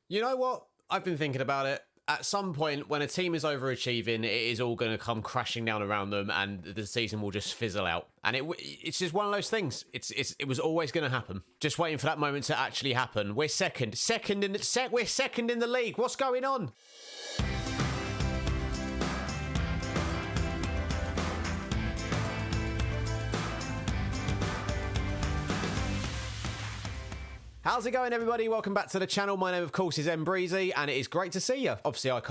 You know what? I've been thinking about it. At some point, when a team is overachieving, it is all going to come crashing down around them, and the season will just fizzle out. And it's just one of those things. It was always going to happen. Just waiting for that moment to actually happen. We're second in the league. What's going on? How's it going, everybody? Welcome back to the channel. My name, of course, is Breezy, and it is great to see you. Obviously, I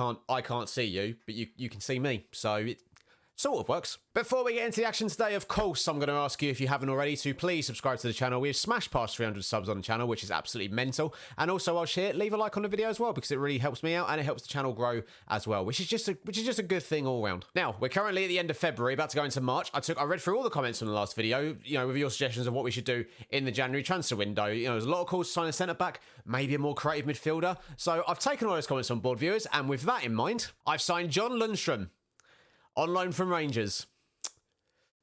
can't see you, but you can see me, so it sort of works. Before we get into the action today, of course, I'm going to ask you, if you haven't already, to please subscribe to the channel. We've smashed past 300 subs on the channel, which is absolutely mental. And also, whilst here, leave a like on the video as well, because it really helps me out and it helps the channel grow as well, which is just a good thing all round. Now, we're currently at the end of February, about to go into March. I read through all the comments from the last video, with your suggestions of what we should do in the January transfer window. There's a lot of calls to sign a centre back, maybe a more creative midfielder. So I've taken all those comments on board, viewers, and with that in mind, I've signed John Lundstrom on loan from Rangers.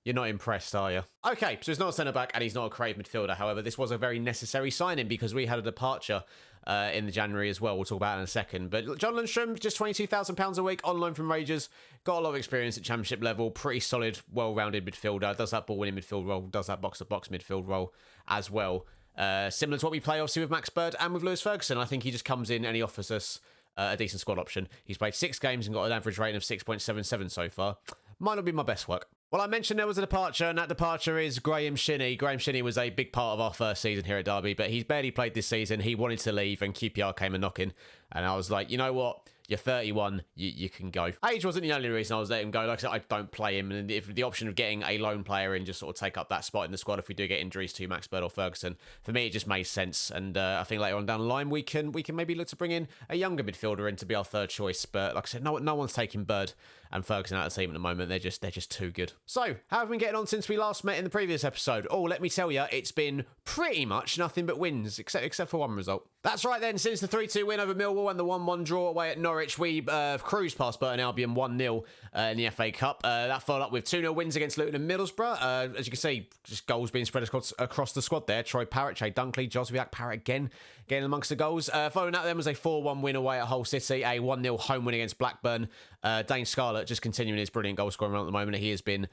You're not impressed, are you? Okay, so he's not a centre-back and he's not a creative midfielder. However, this was a very necessary signing because we had a departure in the January as well. We'll talk about it in a second. But John Lundstrom, just £22,000 a week on loan from Rangers. Got a lot of experience at championship level. Pretty solid, well-rounded midfielder. Does that ball-winning midfield role. Does that box-to-box midfield role as well. Similar to what we play, obviously, with Max Bird and with Lewis Ferguson. I think he just comes in and he offers us a decent squad option. He's played 6 games and got an average rating of 6.77 so far. Might not be my best work. Well, I mentioned there was a departure, and that departure is Graham Shinney. Graham Shinney was a big part of our first season here at Derby, but he's barely played this season. He wanted to leave, and QPR came a knocking. And I was like, you know what? You're 31, you can go. Age wasn't the only reason I was letting him go. Like I said, I don't play him. And if the option of getting a lone player in just sort of take up that spot in the squad if we do get injuries to Max Bird or Ferguson, for me, it just made sense. And I think later on down the line, we can maybe look to bring in a younger midfielder in to be our third choice. But like I said, no one's taking Bird and Ferguson out of the team at the moment. They're just too good. So, how have we been getting on since we last met in the previous episode? Oh, let me tell you, it's been pretty much nothing but wins, except for one result. That's right then, since the 3-2 win over Millwall and the 1-1 draw away at Norwich, we cruised past Burton Albion 1-0 in the FA Cup. That followed up with 2-0 wins against Luton and Middlesbrough. As you can see, just goals being spread across the squad there. Troy Parrott, Jay Dunkley, Josviak Parrott again, getting amongst the goals. Following that then was a 4-1 win away at Hull City, a 1-0 home win against Blackburn. Dane Scarlett just continuing his brilliant goal scoring run at the moment. He's been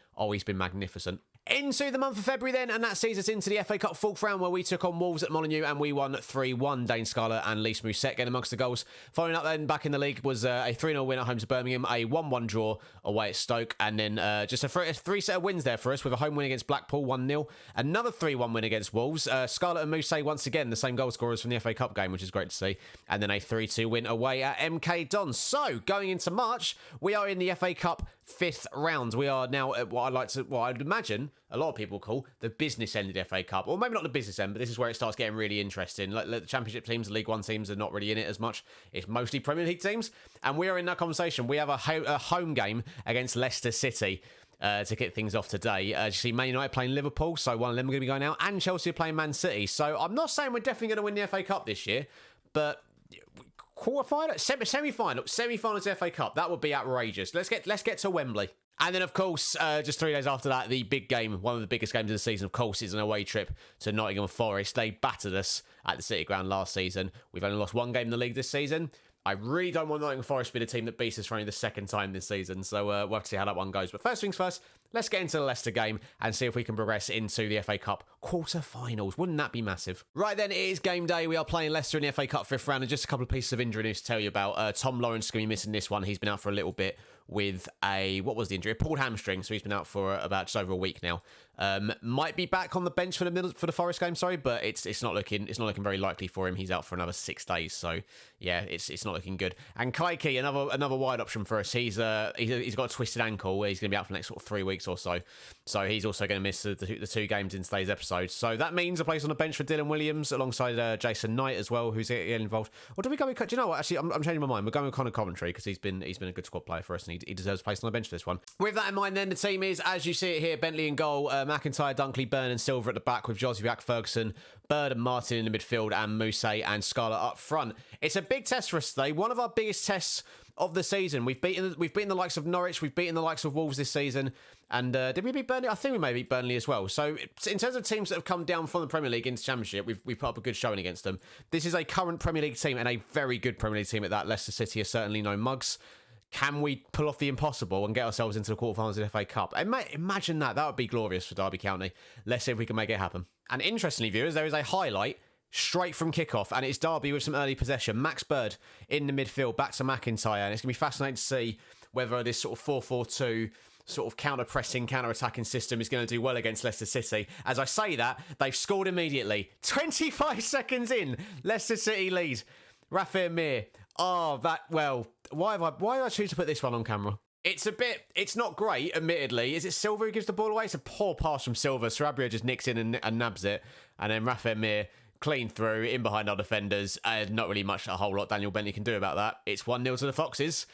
magnificent. Into the month of February then, and that sees us into the FA Cup 4th round where we took on Wolves at Molineux and we won 3-1. Dane Scarlett and Lys Mousset getting amongst the goals. Following up then, back in the league, was a 3-0 win at home to Birmingham, a 1-1 draw away at Stoke, and then just a three set of wins there for us with a home win against Blackpool, 1-0, another 3-1 win against Wolves. Scarlett and Mousset once again the same goal scorers from the FA Cup game, which is great to see, and then a 3-2 win away at MK Dons. So, going into March, we are in the FA Cup 5th round. We are now at what I'd imagine a lot of people call the business end of the FA Cup, or maybe not the business end, but this is where it starts getting really interesting. Like the Championship teams, the League One teams are not really in it as much. It's mostly Premier League teams, and we are in that conversation. We have a home game against Leicester City to kick things off today. You see Man United playing Liverpool, so one of them are going to be going out, and Chelsea are playing Man City. So I'm not saying we're definitely going to win the FA Cup this year, but quarterfinal, semi-finals FA Cup, that would be outrageous. Let's get to Wembley. And then, of course, just 3 days after that, the big game, one of the biggest games of the season, of course, is an away trip to Nottingham Forest. They battered us at the City Ground last season. We've only lost 1 game in the league this season. I really don't want Nottingham Forest to be the team that beats us for only the 2nd time this season, so we'll have to see how that one goes. But first things first, let's get into the Leicester game and see if we can progress into the FA Cup quarter-finals. Wouldn't that be massive? Right then, it is game day. We are playing Leicester in the FA Cup 5th round, and just a couple of pieces of injury news to tell you about. Tom Lawrence is going to be missing this one. He's been out for a little bit with what was the injury? A pulled hamstring, so he's been out for about just over a week now. Might be back on the bench for the Forest game, but it's not looking very likely for him. He's out for another 6 days, so yeah, it's not looking good. And Kaiki, another wide option for us. He's got a twisted ankle. He's going to be out for the next sort of 3 weeks or so. So he's also going to miss the 2 games in today's episode. So that means a place on the bench for Dylan Williams alongside Jason Knight as well, who's getting involved. Or do we go with? Do you know what? Actually, I'm changing my mind. We're going with Connor Coventry because he's been a good squad player for us, and he deserves a place on the bench for this one. With that in mind, then, the team is, as you see it here, Bentley in goal, McIntyre, Dunkley, Byrne and Silver at the back with Josviak, Ferguson, Bird and Martin in the midfield, and Mousset and Scarlett up front. It's a big test for us today, one of our biggest tests of the season. We've beaten the likes of Norwich, we've beaten the likes of Wolves this season, and did we beat Burnley? I think we may beat Burnley as well. So in terms of teams that have come down from the Premier League into Championship, we've put up a good showing against them. This is a current Premier League team and a very good Premier League team at that. Leicester City are certainly no mugs. Can we pull off the impossible and get ourselves into the quarterfinals of the FA Cup? Imagine that. That would be glorious for Derby County. Let's see if we can make it happen. And interestingly, viewers, there is a highlight straight from kickoff, and it's Derby with some early possession. Max Bird in the midfield, back to McIntyre, and it's going to be fascinating to see whether this sort of 4-4-2 sort of counter-pressing, counter-attacking system is going to do well against Leicester City. As I say that, they've scored immediately. 25 seconds in, Leicester City lead. Rafael Mir. Why did I choose to put this one on camera? It's not great, admittedly. Is it Silva who gives the ball away? It's a poor pass from Silva. Sarabia just nicks in and nabs it. And then Rafael Mir clean through, in behind our defenders. Not really much, a whole lot Daniel Bentley can do about that. It's 1-0 to the Foxes.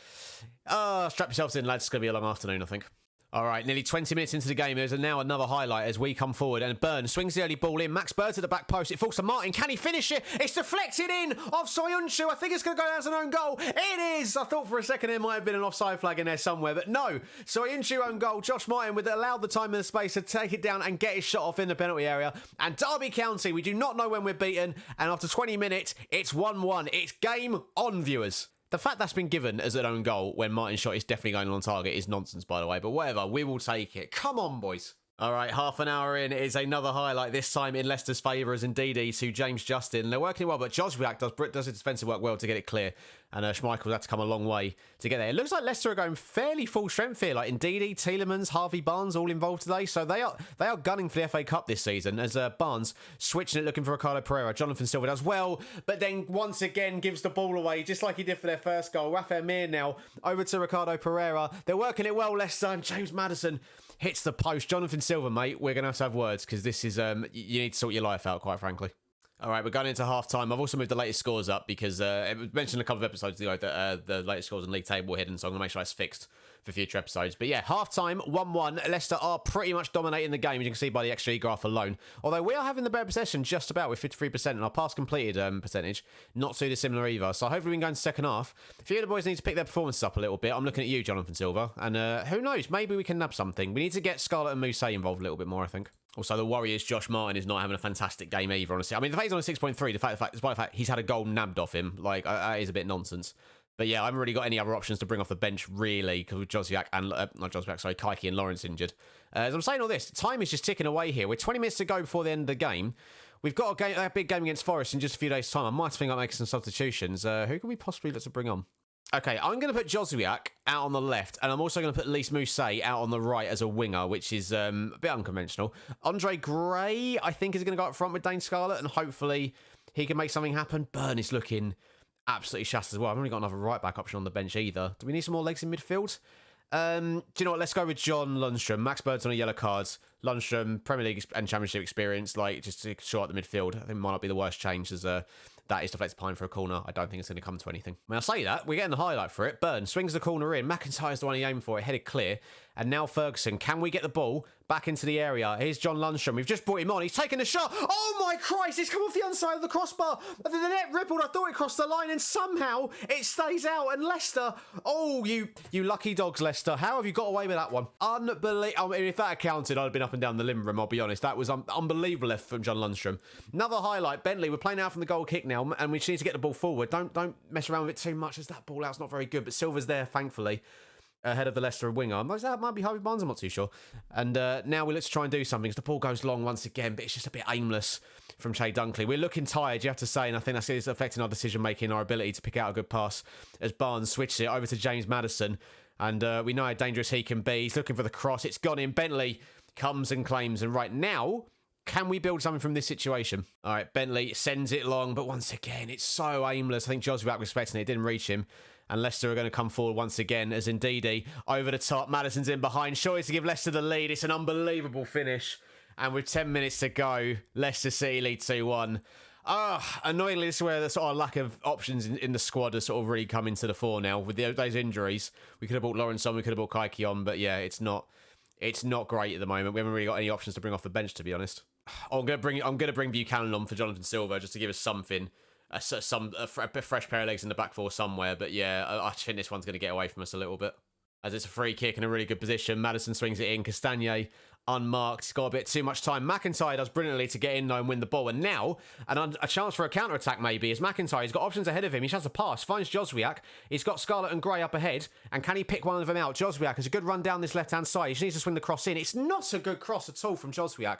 Strap yourselves in, lads. It's going to be a long afternoon, I think. All right, nearly 20 minutes into the game. There's now another highlight as we come forward. And Byrne swings the early ball in. Max Bird to the back post. It falls to Martin. Can he finish it? It's deflected in off Soyuncu. I think it's going to go down as an own goal. It is. I thought for a second there might have been an offside flag in there somewhere. But no. Soyuncu own goal. Josh Martin with allowed the time and the space to take it down and get his shot off in the penalty area. And Derby County, we do not know when we're beaten. And after 20 minutes, it's 1-1. It's game on, viewers. The fact that's been given as an own goal when Martin's shot is definitely going on target is nonsense, by the way. But whatever, we will take it. Come on, boys. All right, half an hour in is another highlight, this time in Leicester's favour as Ndidi to James Justin. They're working well, but Josviak does his defensive work well to get it clear. And Schmeichel's had to come a long way to get there. It looks like Leicester are going fairly full strength here. Like Ndidi, Tielemans, Harvey Barnes all involved today. So they are gunning for the FA Cup this season as Barnes switching it, looking for Ricardo Pereira. Jonathan Silva does well, but then once again gives the ball away, just like he did for their first goal. Rafael Mir now over to Ricardo Pereira. They're working it well, Leicester, and James Maddison hits the post. Jonathan Silva, mate, we're going to have words because this is, you need to sort your life out, quite frankly. All right, we're going into half-time. I've also moved the latest scores up because it was mentioned a couple of episodes ago that the latest scores in league table were hidden, so I'm going to make sure that's fixed for future episodes. But yeah, half-time, 1-1. Leicester are pretty much dominating the game, as you can see by the XG graph alone. Although we are having the better possession just about with 53%, and our pass completed percentage not too dissimilar either. So hopefully we can go into second half. A few of the boys need to pick their performances up a little bit. I'm looking at you, Jonathan Silva, and who knows, maybe we can nab something. We need to get Scarlett and Mousset involved a little bit more, I think. Also, the worry is Josh Martin is not having a fantastic game either, honestly. I mean, the fact he's on a 6.3, despite the fact he's had a goal nabbed off him, like, that is a bit nonsense. But yeah, I haven't really got any other options to bring off the bench, really, because with Josviak and, Kaiki and Lawrence injured. As I'm saying all this, time is just ticking away here. We're 20 minutes to go before the end of the game. We've got a big game against Forest in just a few days' time. I might think I'll make some substitutions. Who can we possibly look to bring on? Okay, I'm going to put Josviak out on the left, and I'm also going to put Lys Mousset out on the right as a winger, which is a bit unconventional. Andre Gray, I think, is going to go up front with Dane Scarlett, and hopefully he can make something happen. Byrne is looking absolutely shattered as well. I've only got another right-back option on the bench either. Do we need some more legs in midfield? Do you know what? Let's go with John Lundstrom. Max Bird's on a yellow card. Lundstrom, Premier League and Championship experience, like, just to short up the midfield. I think it might not be the worst change as that is deflected behind for a corner. I don't think it's going to come to anything. When I say that, we're getting the highlight for it. Byrne swings the corner in. McIntyre's the one he aimed for. It headed clear. And now Ferguson. Can we get the ball back into the area? Here's John Lundstrom. We've just brought him on. He's taken the shot. Oh my Christ! It's come off the underside of the crossbar. The net rippled. I thought it crossed the line, and somehow it stays out. And Leicester. Oh, you lucky dogs, Leicester. How have you got away with that one? Unbelievable. I mean, if that had counted, I'd have been up and down the limb room. I'll be honest. That was unbelievable left from John Lundstrom. Another highlight. Bentley. We're playing out from the goal kick now, and we just need to get the ball forward. Don't mess around with it too much, as that ball out's not very good. But Silva's there, thankfully, ahead of the Leicester winger. That might be Harvey Barnes, I'm not too sure. And now let's try and do something. The ball goes long once again, but it's just a bit aimless from Che Dunkley. We're looking tired, you have to say, and I think that's affecting our decision-making, our ability to pick out a good pass as Barnes switches it over to James Maddison. And we know how dangerous he can be. He's looking for the cross. It's gone in. Bentley comes and claims. And right now, can we build something from this situation? All right, Bentley sends it long, but once again, it's so aimless. I think Josviak was expecting it. It didn't reach him. And Leicester are going to come forward once again as Ndidi over the top. Maddison's in behind. Sure is to give Leicester the lead. It's an unbelievable finish. And with 10 minutes to go, Leicester City lead 2-1. Annoyingly, this is where the sort of lack of options in the squad has sort of really come into the fore now. With those injuries, we could have brought Lawrence on, we could have brought Kaiki on, but yeah, it's not great at the moment. We haven't really got any options to bring off the bench, to be honest. I'm gonna bring Buchanan on for Jonathan Silva just to give us something, a fresh pair of legs in the back four somewhere. But yeah, I think this one's gonna get away from us a little bit, as it's a free kick in a really good position. Maddison swings it in. Castagne unmarked. He's got a bit too much time. McIntyre does brilliantly to get in though and win the ball. And now, a chance for a counter-attack maybe is McIntyre. He's got options ahead of him. He has a pass, finds Joswiak. He's got Scarlett and Gray up ahead. And can he pick one of them out? Joswiak has a good run down this left-hand side. He just needs to swing the cross in. It's not a good cross at all from Joswiak.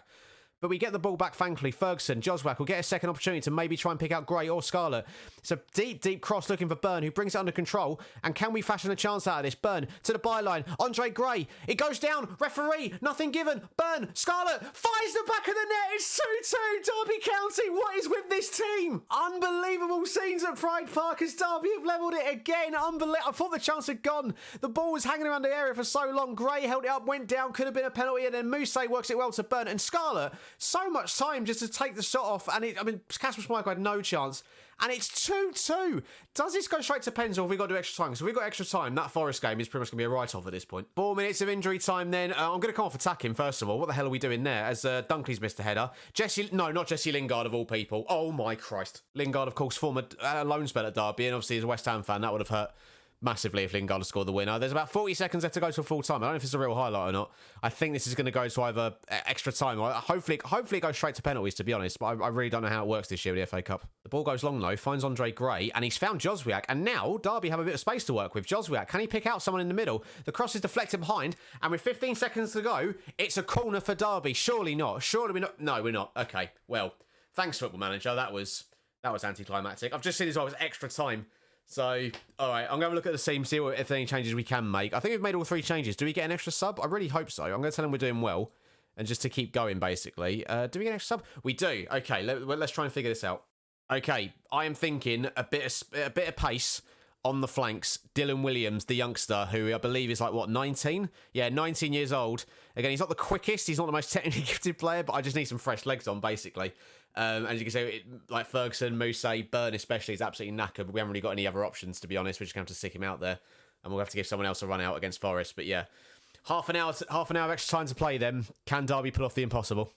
But we get the ball back, thankfully. Ferguson, Joswiak will get a second opportunity to maybe try and pick out Gray or Scarlett. It's a deep, deep cross looking for Byrne, who brings it under control. And can we fashion a chance out of this? Byrne to the byline. Andre Gray. It goes down. Referee. Nothing given. Byrne. Scarlett finds the back of the net. It's 2-2. Derby County. What is with this team? Unbelievable scenes at Pride Park as Derby have levelled it again. Unbelievable. I thought the chance had gone. The ball was hanging around the area for so long. Gray held it up, went down. Could have been a penalty. And then Mousse works it well to Byrne. And Scarlett, so much time just to take the shot off, and Casper Schmeichel had no chance, and it's 2-2. Does this go straight to pens, or have we got to do extra time? Because if we've got extra time, that Forest game is pretty much going to be a write-off at this point. 4 minutes of injury time then. I'm going to come off attacking, first of all. What the hell are we doing there? As Dunkley's missed a header. Not Jesse Lingard of all people. Oh my Christ. Lingard, of course, former loan spell at Derby, and obviously as a West Ham fan, that would have hurt massively if Lingard had scored the winner. There's about 40 seconds left to go to full time. I don't know if it's a real highlight or not. I think this is going to go to either extra time or hopefully it goes straight to penalties, to be honest. But I really don't know how it works this year with the FA Cup. The ball goes long though, finds Andre Gray, and he's found Joswiak. And now Derby have a bit of space to work with. Joswiak, can he pick out someone in the middle? The cross is deflected behind, and with 15 seconds to go, it's a corner for Derby. Surely not. Surely we're not. No, we're not. Okay, well, thanks, Football Manager. That was anticlimactic. I've just seen as well as extra time. So, all right, I'm going to look at the team, see if there are any changes we can make. I think we've made all 3 changes. Do we get an extra sub? I really hope so. I'm going to tell them we're doing well, and just to keep going, basically. Do we get an extra sub? We do. Okay, let's try and figure this out. Okay, I am thinking a bit of pace on the flanks. Dylan Williams, the youngster, who I believe is 19? Yeah, 19 years old. Again, he's not the quickest. He's not the most technically gifted player, but I just need some fresh legs on, basically. As you can see, Ferguson, Mousse, Byrne especially is absolutely knackered. We haven't really got any other options, to be honest. We're just going to have to stick him out there, and we'll have to give someone else a run out against Forest. But yeah, half an hour of extra time to play them. Can Derby pull off the impossible?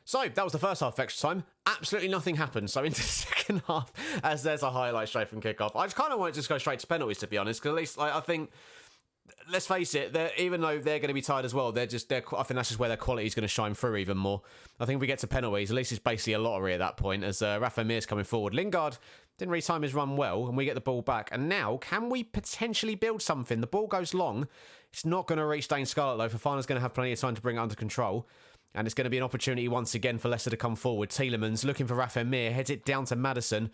So that was the first half of extra time. Absolutely nothing happened. So into the second half, as there's a highlight straight from kickoff. I just kind of want to just go straight to penalties, to be honest, because at least I think, let's face it, even though they're going to be tired as well, I think that's just where their quality is going to shine through even more. I think if we get to penalties, at least it's basically a lottery at that point, as Rafa Mir's coming forward. Lingard didn't really time his run well, and we get the ball back. And now, can we potentially build something? The ball goes long. It's not going to reach Dane Scarlett, though. Fafana's going to have plenty of time to bring it under control. And it's going to be an opportunity once again for Leicester to come forward. Tielemans looking for Rafa Mir, heads it down to Maddison.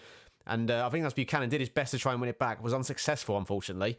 And I think that's Buchanan, did his best to try and win it back. Was unsuccessful, unfortunately.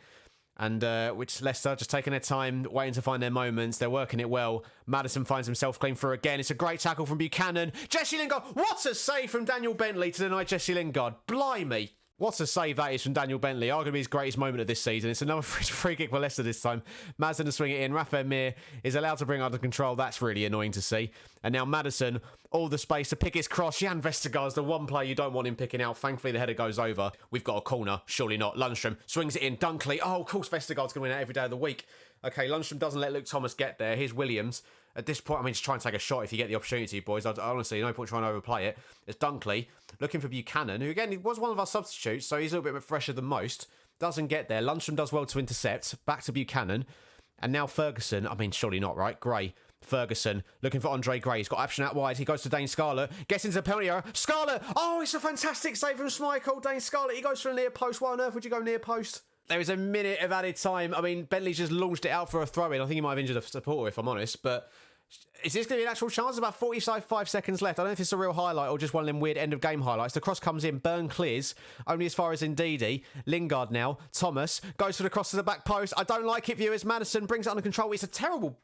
And which Leicester just taking their time, waiting to find their moments. They're working it well. Maddison finds himself clean through again. It's a great tackle from Buchanan. Jesse Lingard. What a save from Daniel Bentley to deny Jesse Lingard. Blimey. What a save that is from Daniel Bentley. Arguably his greatest moment of this season. It's another free kick for Leicester this time. Maddison to swing it in. Rafa Mir is allowed to bring it under control. That's really annoying to see. And now Maddison, all the space to pick his cross. Jan Vestergaard's the one player you don't want him picking out. Thankfully, the header goes over. We've got a corner. Surely not. Lundstrom swings it in. Dunkley. Oh, of course, Vestergaard's going to win it every day of the week. Okay, Lundstrom doesn't let Luke Thomas get there. Here's Williams. At this point, just try and take a shot if you get the opportunity, boys. Honestly, no point trying to overplay it. It's Dunkley looking for Buchanan, who again was one of our substitutes, so he's a little bit fresher than most. Doesn't get there. Lundstrom does well to intercept. Back to Buchanan. And now Ferguson. Surely not, right? Gray. Ferguson looking for Andre Gray. He's got option out wide. He goes to Dane Scarlett. Gets into the penalty area. Scarlett! Oh, it's a fantastic save from Schmeichel. Dane Scarlett. He goes for a near post. Why on earth would you go near post? There is a minute of added time. Bentley's just launched it out for a throw-in. I think he might have injured a supporter, if I'm honest. But is this going to be an actual chance? About 45 seconds left. I don't know if it's a real highlight or just one of them weird end-of-game highlights. The cross comes in. Byrne clears. Only as far as Ndidi. Lingard now. Thomas goes for the cross to the back post. I don't like it, viewers. Maddison brings it under control. It's a terrible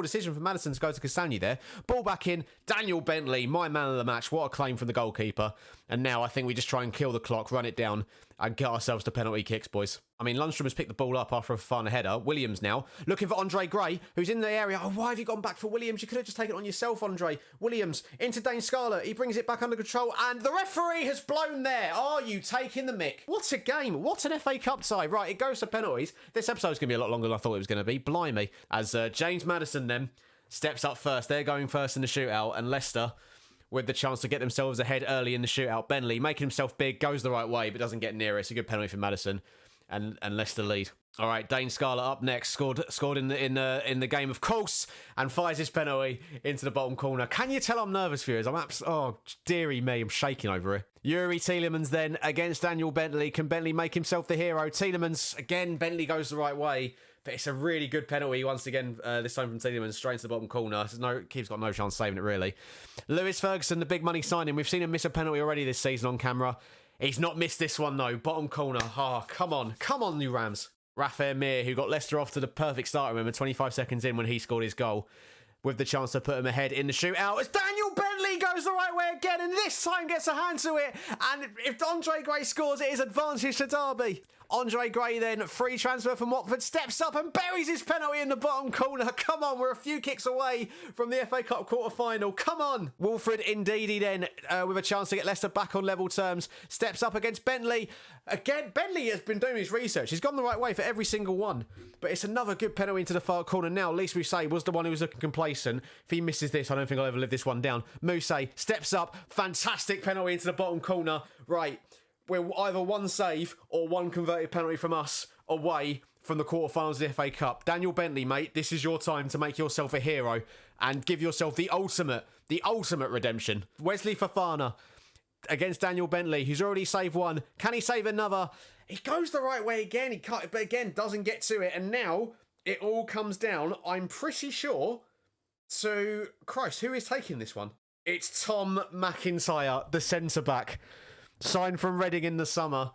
decision for Maddison to go to Castagne there. Ball back in. Daniel Bentley, my man of the match. What a claim from the goalkeeper. And now I think we just try and kill the clock, run it down. and get ourselves to penalty kicks, boys. I mean, Lundstrom has picked the ball up after a fun header. Williams now looking for Andre Gray, who's in the area. Oh, why have you gone back for Williams? You could have just taken it on yourself, Andre. Williams into Dane Scarlett. He brings it back under control, and the referee has blown there. Are you taking the mick? What a game. What an FA Cup tie. Right, it goes to penalties. This episode's going to be a lot longer than I thought it was going to be. Blimey. As James Maddison then steps up first. They're going first in the shootout, and Leicester with the chance to get themselves ahead early in the shootout. Bentley making himself big, goes the right way, but doesn't get near it. It's a good penalty for Maddison, and Leicester lead. All right, Dane Scarlett up next, scored in the game, of course, and fires his penalty into the bottom corner. Can you tell I'm nervous, viewers? Oh, dearie me, I'm shaking over it. Yuri Tielemans then against Daniel Bentley. Can Bentley make himself the hero? Tielemans, again, Bentley goes the right way. But it's a really good penalty once again, this time from Tielemans, straight into the bottom corner. Keeps got no chance saving it, really. Lewis Ferguson, the big money signing. We've seen him miss a penalty already this season on camera. He's not missed this one, though. Bottom corner. Oh, come on. Come on, you Rams. Rafael Mir, who got Leicester off to the perfect start, remember, 25 seconds in when he scored his goal, with the chance to put him ahead in the shootout, as Daniel Bentley goes the right way again, and this time gets a hand to it. And if Andre Gray scores, it is advantage to Derby. Andre Gray then, free transfer from Watford, steps up and buries his penalty in the bottom corner. Come on, we're a few kicks away from the FA Cup quarter-final. Come on. Wilfred Ndidi then, with a chance to get Leicester back on level terms, steps up against Bentley. Again, Bentley has been doing his research. He's gone the right way for every single one. But it's another good penalty into the far corner now. Least we say was the one who was looking complacent. If he misses this, I don't think I'll ever live this one down. Mousse steps up. Fantastic penalty into the bottom corner. Right. We're either one save or one converted penalty from us away from the quarterfinals of the FA Cup. Daniel Bentley, mate, this is your time to make yourself a hero and give yourself the ultimate redemption. Wesley Fofana against Daniel Bentley, who's already saved one. Can he save another? He goes the right way again. He can't, but again, doesn't get to it. And now it all comes down, I'm pretty sure, to Christ, who is taking this one? It's Tom McIntyre, the centre-back. Signed from Reading in the summer.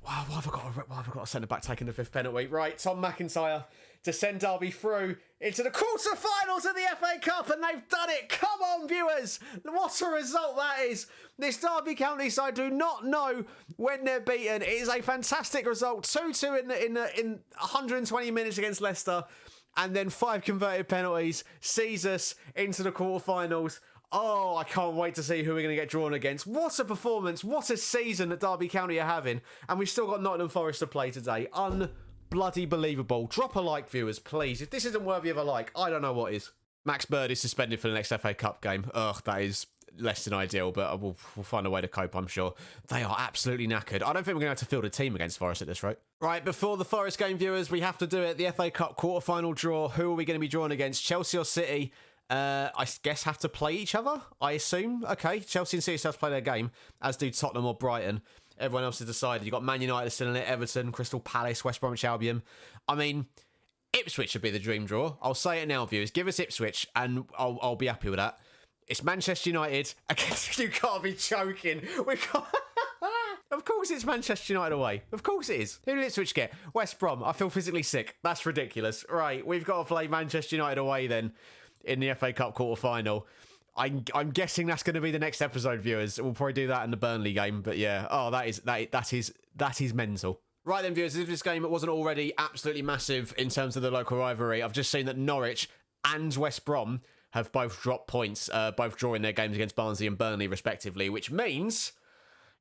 Wow, why have I got a centre-back taking the fifth penalty? Right, Tom McIntyre to send Derby through into the quarter-finals of the FA Cup, and they've done it. Come on, viewers. What a result that is. This Derby County side do not know when they're beaten. It is a fantastic result. 2-2 in 120 minutes against Leicester, and then 5 converted penalties sees us into the quarter-finals. Oh, I can't wait to see who we're going to get drawn against. What a performance. What a season that Derby County are having. And we've still got Nottingham Forest to play today. Unbloody believable. Drop a like, viewers, please. If this isn't worthy of a like, I don't know what is. Max Bird is suspended for the next FA Cup game. Ugh, that is less than ideal, but we'll find a way to cope, I'm sure. They are absolutely knackered. I don't think we're going to have to field a team against Forest at this rate. Right, before the Forest game, viewers, we have to do it. The FA Cup quarter-final draw. Who are we going to be drawn against? Chelsea or City? I guess have to play each other, I assume. Okay, Chelsea and City still have to play their game, as do Tottenham or Brighton. Everyone else has decided. You've got Man United still in it, Everton, Crystal Palace, West Bromwich Albion. I mean, Ipswich should be the dream draw. I'll say it now, viewers. Give us Ipswich, and I'll be happy with that. It's Manchester United against... You can't be joking. Of course it's Manchester United away. Of course it is. Who did Ipswich get? West Brom. I feel physically sick. That's ridiculous. Right, we've got to play Manchester United away then, in the FA Cup quarter-final. I'm guessing that's going to be the next episode, viewers. We'll probably do that in the Burnley game, but yeah. Oh, that is mental. Right then, viewers, if this game wasn't already absolutely massive in terms of the local rivalry, I've just seen that Norwich and West Brom have both dropped points, both drawing their games against Barnsley and Burnley, respectively, which means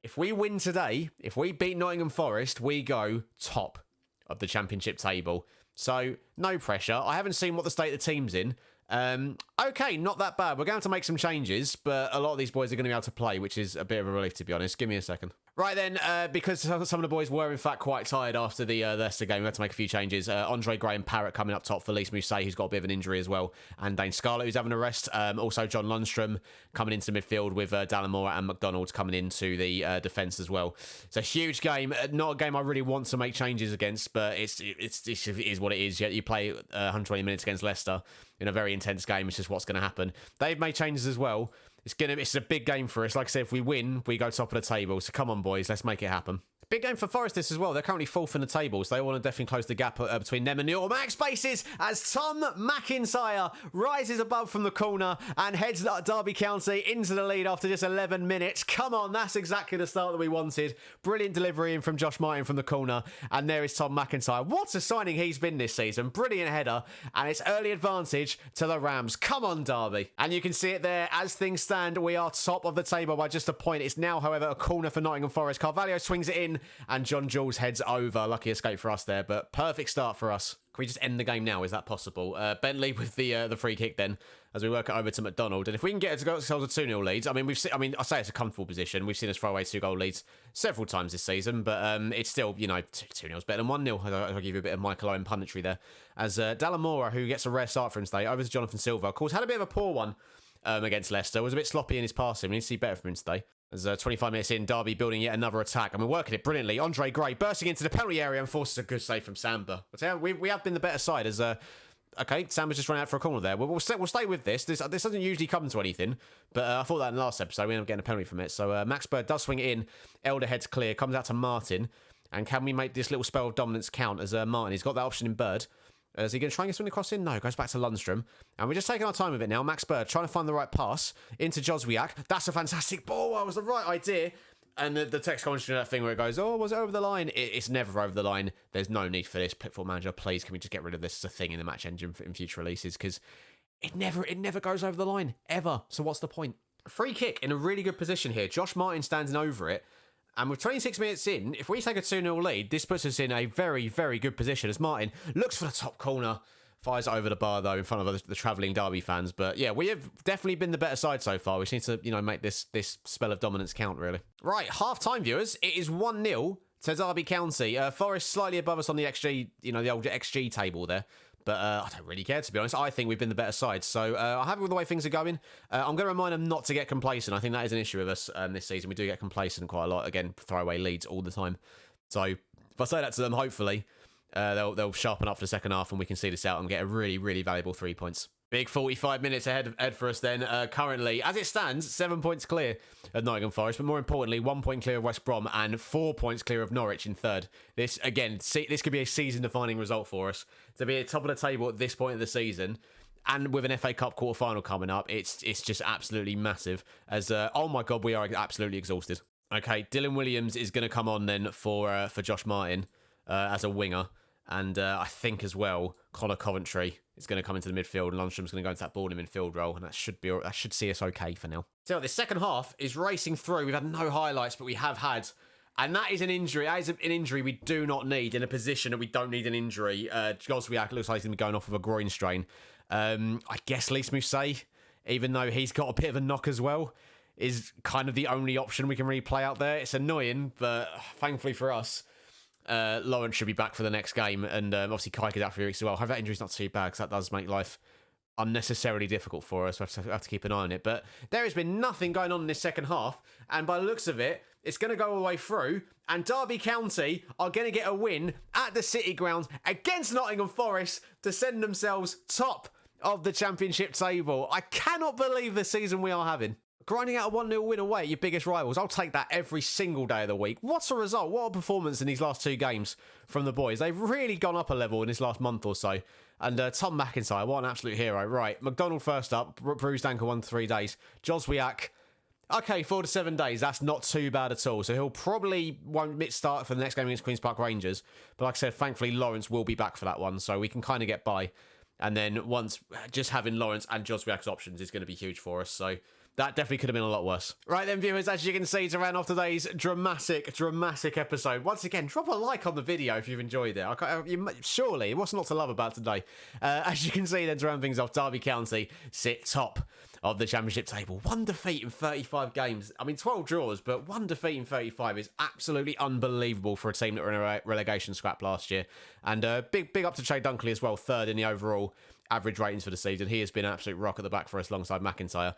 if we win today, if we beat Nottingham Forest, we go top of the Championship table. So, no pressure. I haven't seen what the state of the team's in. Okay, not that bad. We're going to make some changes, but a lot of these boys are going to be able to play, which is a bit of a relief, to be honest. Give me a second. Right then, because some of the boys were in fact quite tired after the Leicester game, we had to make a few changes. Andre Gray and Parrott coming up top for Lys Mousset, who's got a bit of an injury as well, and Dane Scarlett, who's having a rest. Also, John Lundstrom coming into midfield with Dallimore and McDonald coming into the defence as well. It's a huge game. Not a game I really want to make changes against, but it is what it is. You play 120 minutes against Leicester in a very intense game. It's just what's going to happen. They've made changes as well. It's a big game for us. Like I said, if we win, we go top of the table. So come on, boys, let's make it happen. Big game for Forest this as well. They're currently fourth in the table, so they want to definitely close the gap between them and New York. Max spaces as Tom McIntyre rises above from the corner and heads Derby County into the lead after just 11 minutes. Come on, that's exactly the start that we wanted. Brilliant delivery in from Josh Martin from the corner, and there is Tom McIntyre. What a signing he's been this season. Brilliant header, and it's early advantage to the Rams. Come on, Derby. And you can see it there. As things stand, we are top of the table by just a point. It's now, however, a corner for Nottingham Forest. Carvalho swings it in, and John Jules heads over. Lucky escape for us there, but perfect start for us. Can we just end the game now? Is that possible? Bentley with the free kick then, as we work it over to McDonald. And if we can get ourselves a 2-0 lead, I mean, I say it's a comfortable position. We've seen us throw away 2-goal leads several times this season, but it's still, 2-0 is better than 1-0. I'll give you a bit of Michael Owen punditry there. As Dallamora, who gets a rare start for him today, over to Jonathan Silva. Of course, had a bit of a poor one against Leicester. Was a bit sloppy in his passing. We need to see better from him today. As 25 minutes in, Derby building yet another attack. And we're working it brilliantly. Andre Gray bursting into the penalty area and forces a good save from Samba. But we have been the better side as... Okay, Samba's just run out for a corner there. We'll stay with this. This doesn't usually come to anything. But I thought that in the last episode. We ended up getting a penalty from it. So Max Bird does swing it in. Elder heads clear. Comes out to Martin. And can we make this little spell of dominance count as Martin? He's got that option in Bird. Is he going to try and get something across in? No, goes back to Lundstrom. And we're just taking our time with it now. Max Bird trying to find the right pass into Joswiak. That's a fantastic ball. That was the right idea. And the text commentary, that thing where it goes, oh, was it over the line? It's never over the line. There's no need for this. Pitfall Manager, please, can we just get rid of this as a thing in the match engine in future releases? Because it never goes over the line, ever. So what's the point? Free kick in a really good position here. Josh Martin standing over it. And with 26 minutes in, if we take a 2-0 lead, this puts us in a very, very good position as Martin looks for the top corner. Fires over the bar, though, in front of the travelling Derby fans. But yeah, we have definitely been the better side so far. We just need to, make this spell of dominance count, really. Right, half-time, viewers. It is 1-0 to Derby County. Forest slightly above us on the XG, the old XG table there. But I don't really care, to be honest. I think we've been the better side. So I'm happy with the way things are going. I'm going to remind them not to get complacent. I think that is an issue with us this season. We do get complacent quite a lot. Again, throwaway leads all the time. So if I say that to them, hopefully they'll sharpen up for the second half and we can see this out and get a really, really valuable 3 points. Big 45 minutes ahead for us then. Currently, as it stands, 7 points clear of Nottingham Forest, but more importantly, 1 point clear of West Brom and 4 points clear of Norwich in third. This, again, this could be a season-defining result for us. To be at the top of the table at this point of the season, and with an FA Cup quarter-final coming up, it's just absolutely massive. As, oh my God, we are absolutely exhausted. Okay, Dylan Williams is going to come on then for Josh Martin as a winger. And I think as well, Connor Coventry is going to come into the midfield, and Lundstrom's going to go into that ball in midfield role, and that should see us okay for now. So the second half is racing through. We've had no highlights, but we have had, and that is an injury. That is an injury we do not need in a position that we don't need an injury. Joswiak looks like he's going to be going off with a groin strain. I guess Lise Mousset, even though he's got a bit of a knock as well, is kind of the only option we can really play out there. It's annoying, but thankfully for us, Lawrence should be back for the next game, and obviously Kaika's out for a few weeks as well. I hope that injury's not too bad, because that does make life unnecessarily difficult for us. We have to keep an eye on it. But there has been nothing going on in this second half, and by the looks of it, it's going to go all the way through, and Derby County are going to get a win at the City Ground against Nottingham Forest to send themselves top of the Championship table. I cannot believe the season we are having. Grinding out a 1-0 win away at your biggest rivals. I'll take that every single day of the week. What a result. What a performance in these last two games from the boys. They've really gone up a level in this last month or so. And Tom McIntyre, what an absolute hero. Right, McDonald first up. Bruised ankle 1 to 3 days. Joswiak, okay, 4 to 7 days. That's not too bad at all. So he'll probably won't start for the next game against Queen's Park Rangers. But like I said, thankfully Lawrence will be back for that one. So we can kind of get by. And then once, just having Lawrence and Joswiak's options is going to be huge for us. So that definitely could have been a lot worse. Right then, viewers, as you can see, to round off today's dramatic episode, once again, drop a like on the video if you've enjoyed it. Surely, what's not to love about today? As you can see, then, to round things off, Derby County sit top of the Championship table. 1 defeat in 35 games. I mean, 12 draws, but 1 defeat in 35 is absolutely unbelievable for a team that were in a relegation scrap last year. And big up to Che Dunkley as well, third in the overall average ratings for the season. He has been an absolute rock at the back for us alongside McIntyre.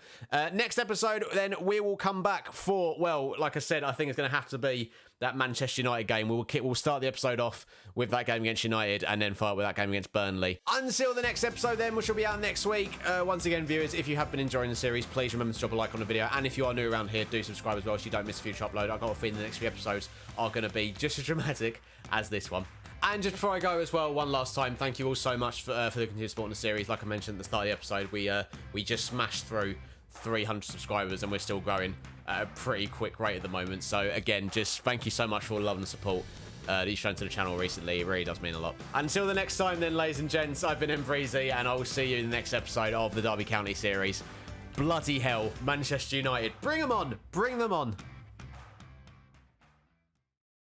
Next episode, then we will come back for, well, like I said, I think it's going to have to be that Manchester United game. We'll start the episode off with that game against United and then fight with that game against Burnley. Until the next episode then, which will be out next week. Once again, viewers, if you have been enjoying the series, please remember to drop a like on the video. And if you are new around here, do subscribe as well so you don't miss a future upload. I've got a feeling the next few episodes are going to be just as dramatic as this one. And just before I go as well, one last time, thank you all so much for the continued support in the series. Like I mentioned at the start of the episode, we just smashed through 300 subscribers and we're still growing at a pretty quick rate at the moment. So again, just thank you so much for all the love and support that you've shown to the channel recently. It really does mean a lot. Until the next time then, ladies and gents, I've been Embreezy and I will see you in the next episode of the Derby County series. Bloody hell, Manchester United. Bring them on. Bring them on.